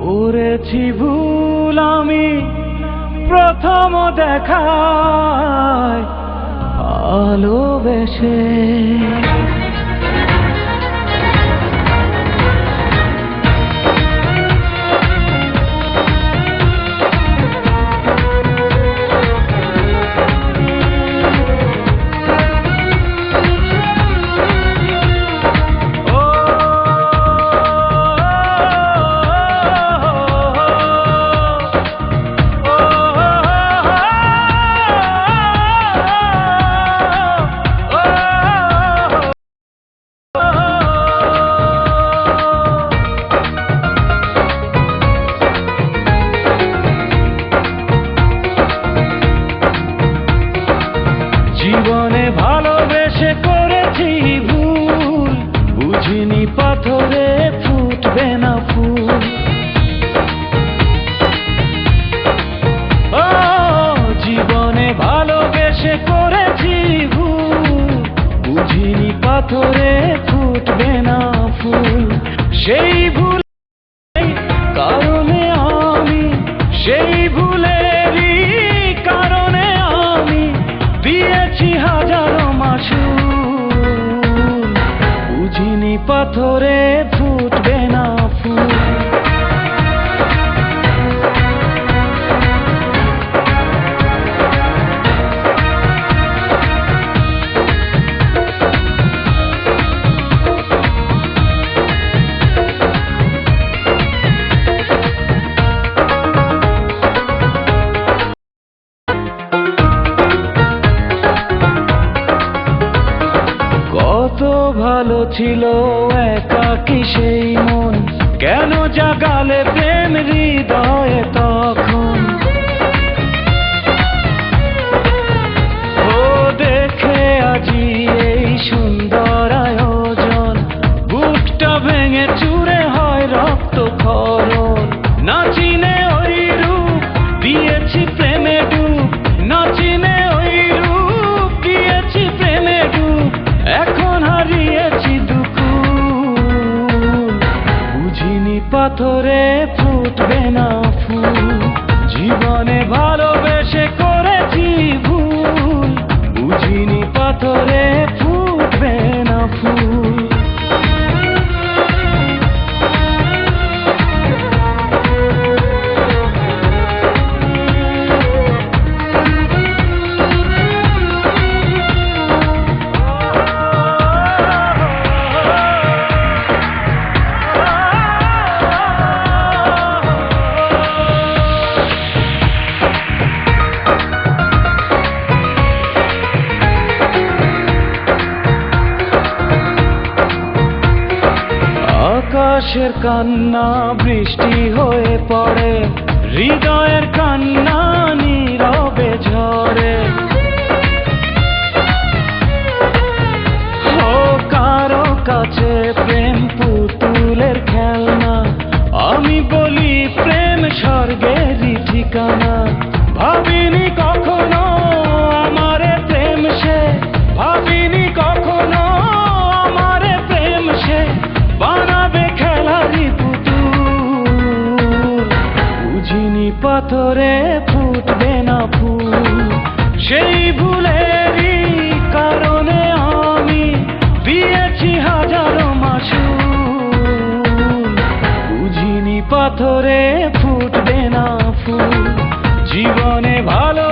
করেছি ভুল আমি প্রথম দেখায় ভালোবেসে। জীবনে ভালোবেসে করেছি ভুল, বুঝিনি পাথরে ফুটবে না ফুল। ও জীবনে ভালোবেসে করেছি ভুল, বুঝিনি পাথরে ফুটবে না ফুল। সেই ভুল কারণে আমি, সেই ভুলেরই কারণে আমি দিয়েছি হাজারো মাসুল, বুঝিনি পাথরে ফুটবে না ফুল। কত ভালো ছিল একাকী সেই মন, কেন জাগালে প্রেম হৃদয়ে তখন। ও দেখে আজি এই সুন্দর আয়োজন, বুকটা ভেঙে চুরে হয় রক্ত খরণ। না চিনে ওই রূপ দিয়েছি প্রেমে ডুব, না চিনে ওই রূপ দিয়েছি প্রেমে ডুব। এখন হারিয়েছি দুকুল, বুঝিনি পাথরে ফুটবে না ফুল। জীবনে ভালোবেসে করেছি ভুল, বুঝিনি পাথরে ফুটবে না ফুল। আকাশের কান্না বৃষ্টি হয়ে পড়ে, হৃদয়ের কান্না নীরবে ঝরে। ও কারো কাছে প্রেম পুতুলের খেলনা, আমি বলি প্রেম স্বর্গেরই ঠিকানা। ভাবিনি কখনো আমারে প্রেম সে, ভাবিনি কখনো আমারে প্রেম সে বানাবে খেলারি পুতুল, বুঝিনি পাথরে ফুটবে না ফুল। সেই ভুলেরই কারণে আমি দিয়েছি হাজারো মাসুল, বুঝিনি পাথরে ফুটবে না ফুল। জীবনে ভালো